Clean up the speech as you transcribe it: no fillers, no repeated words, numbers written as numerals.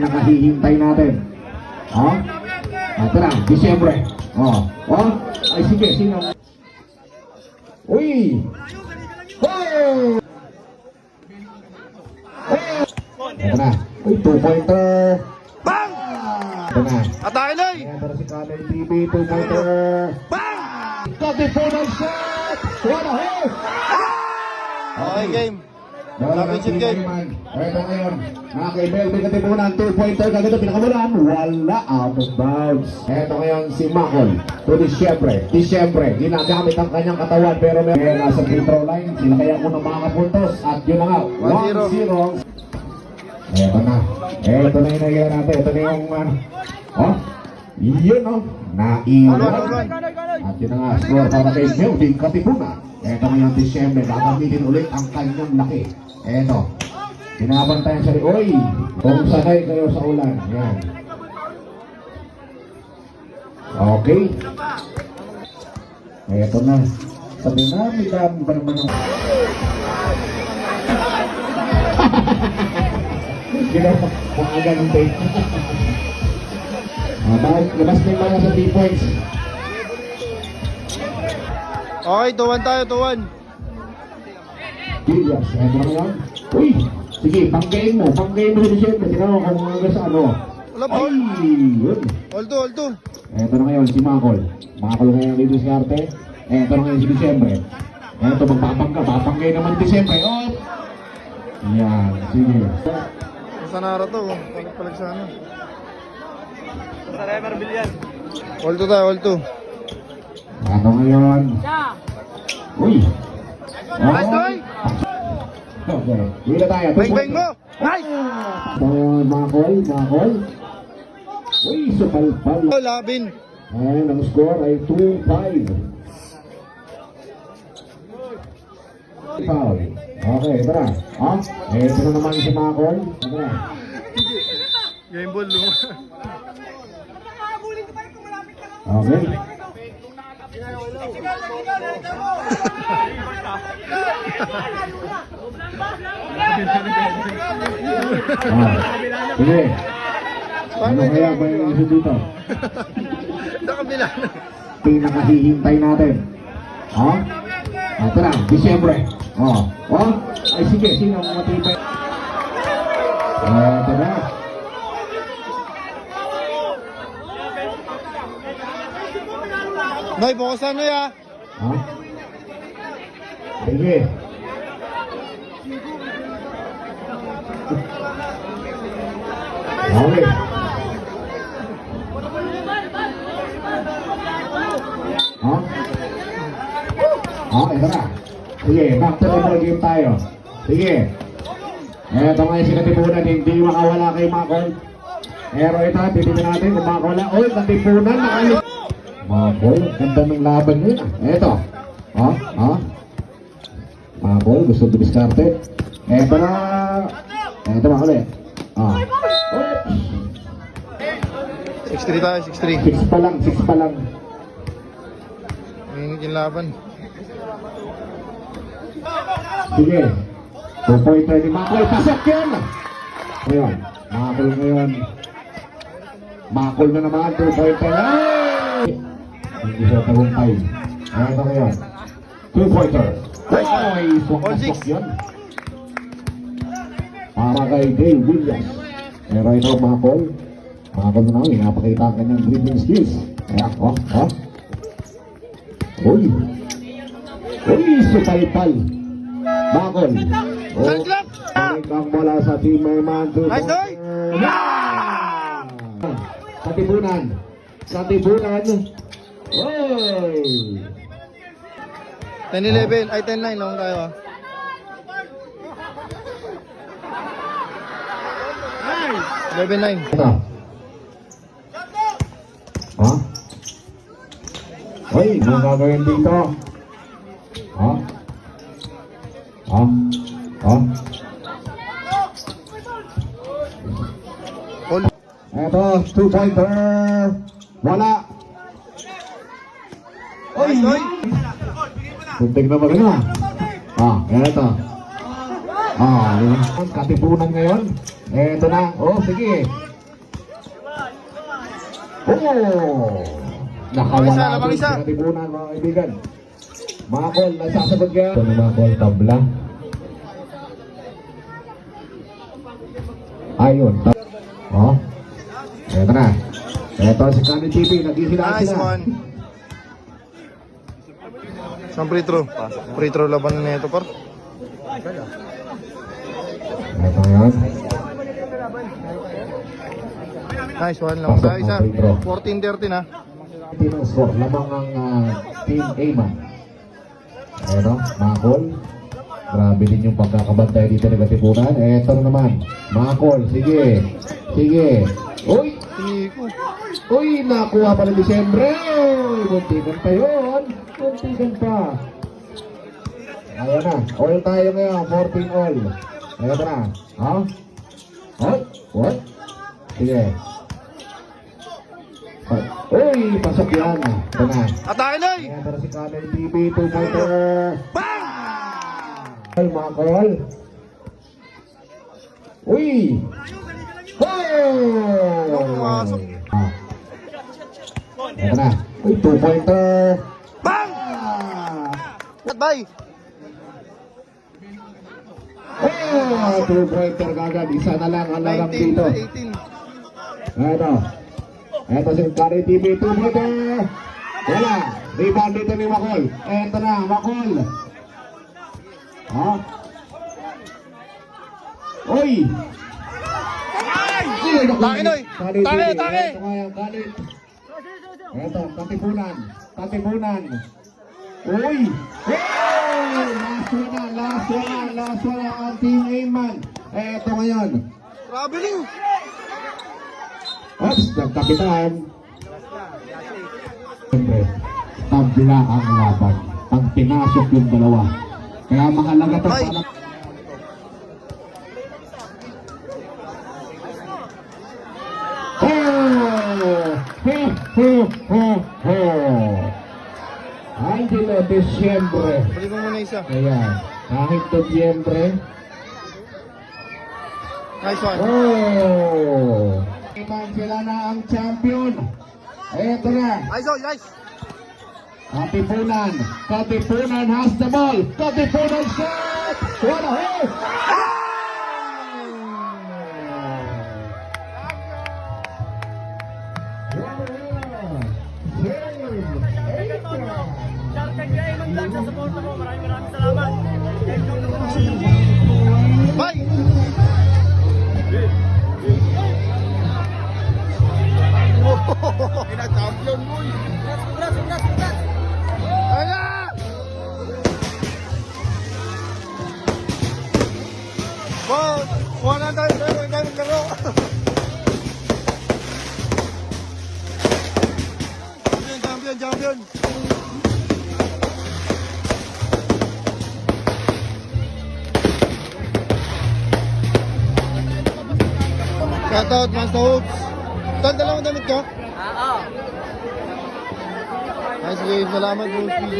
pinakahihintay natin. Oh? Ito na, Disyembre. Oh? Oh? Ay sige, sino? Uy! Oh! Ito na. Uy, 2-pointer. Bang! Ito na. Atake na eh! Ayan, para si Kalay TV, 2-pointer. Bang! Katipunan shot! What a hole! Okay, game. Championship game. Ito ngayon, nakaka-Melvin Katipunan, 2-pointer, kagad pinakamulan, wala, out of bounds. Ito ngayon si Macol, to Disyembre, ginagamit ang kanyang katawan, pero may nasa free throw line, sila kaya unang makakapuntos, at yun na nga, 1-0. Ito na yung nagyaya natin, ito na yung, oh, yun oh, naiwan. At yun na nga, score para kay Melvin Katipunan. Ito ngayon Disyembre, gagamitin ulit ang kanyang laki. Ito, pinabantayan siya rin. Uy, kung sakay kayo sa ulan. Yan. Okay. Ito na. Sa dinami-dami pa naman yung... Ginawa, mga ganun tayo. Labas na yung mga sa 3 points. Okay, 2-1 tayo, 2-1. Williams, ito na yan. Uy, sige, pang-game mo rin siyempre. Tinawa kung hanggang sa ano. Wala pa. Ay, yun. All 2. Ito na ngayon si Macol. Macol ngayon dito si Arte. Ito na ngayon si Disyembre. Ito, papanggay naman Disyembre. Oh! Yan, sige. Sa nara to, palag sa ano. Sa Remer Billion. All 2 tayo, all 2. Ito ngayon. Uy! Nice, boy! Okay, wala tayo. Bang mo! Nice! Macol. Uy, supal-pal. Oh, labin. And ang score ay 2-5. Foul. Okay, ito na. Ito na naman si Macol. Ito na. Game ball, luma. Okay. Sige. Ano kaya ba yung iso dito? Sa kabila. Pinakahihintay natin. Ito na, Disyembre. Ay sige, sino ang matibay? Ito na. Noy, bukasan na ya. Sige. Okay. Ito na. Sige, back to the ball game tayo. Sige. Ito nga yung si Katipunan, hindi makawala kay Macol. Pero ito, titignan natin kung makawala. Uy, Katipunan, nakalit. Macol, ganda ng laban nyo na. Ito. Macol, gusto dumiskarte. Ito na. Ito Macol eh. 6-3 tayo, 6 6-3. pa lang. Ingit yung laban. Sige. 2-pointer ni Macol. Pasok yun! Ngayon. Macol ngayon. Macol na naman. 2-pointer. Hindi siya tagumpay. Ito ngayon. 2-pointer. Ay, pasok yun. Para kay Dave Williams. Pero ito Macol. Macol na naman. Napakita ang kanyang dribbling skills. Ayan. Uy, supal-pal. Macol. Nice look! Ang bola sa team Merman. Nice doy! Katipunan. Oy! 10-11, ay 10-9 lang tayo ah. Nice! 11-9. Ito. Uy, anong gagawin dito? Ito, 2-pointer. Wala. Uy! Puntik na magana. Ito. Katipunan ngayon. Ito na. Sige. Oh! Lamang isa, Nakawala lamang doon isa. sa katipunan mga kaibigan. Makol, nasasagot ka. Ito ni Makol, tabla. Ayun. Oh. Eto na. Eto si Kanin TV, naghihilaan Nice sila. one. Isang free throw. Free throw laban na ito, par. Eto yan. Nice one. Lamang sa isa. 14-13 ha. Tinong score, lamang ang Team Ayman. Eto, Makol. Grabe din yung pagkakabantay dito ng katipunan. Eto na naman. Makol, sige. Sige. Uy! Siniko. Uy, nakuha pa ng Disyembre! Uy, muntikan pa yun! Muntikan pa! Ayan na, all tayo ngayon, 14 all. Ayan na. Ha? What? What? Sige. Uy, pasok yan. Ito na. Atake na eh! Ayan na si Kamel TV, 2-pointer. Bang! Mga call. Uy! Oh! Pumasok. Ito na. Uy, 2-pointer. Bang! At bye! Oh, 2-pointer kagad. Isa na lang ang larang dito. 19-18. Ito. Ito si Kari TV, 2-pointer. Wala. Rebound dito ni Makol. Ito na, Makol. Ha? Uy! Taki, Noy! Taki, taki! Ito nga yung kalit. Ito, katipunan. Katipunan. Uy! Hey! Last one ang Team Ayman. Ito ngayon. Traveling! Ops, nagkapitan. Siyempre, tabla ang laban. Pag pinasok yung dalawa. Kaya mahalaga ito Ay! para... Angelo Disyembre. Balik mo muna isa. Ayan, kahit Disyembre. Nice one. Oh! Iman sila na ang champion. Eto na. Nice one, nice! Katipunan. Katipunan has the ball. Katipunan shot. What a hit! Bye! Pina-champion mo eh! Ayan! Wow! Kuha na tayo! Ang daming laro! Champion! Shoutout, Master Hoops! Tan, dalawang damit ka? Oo! Nice game, salamat, Bros PJ!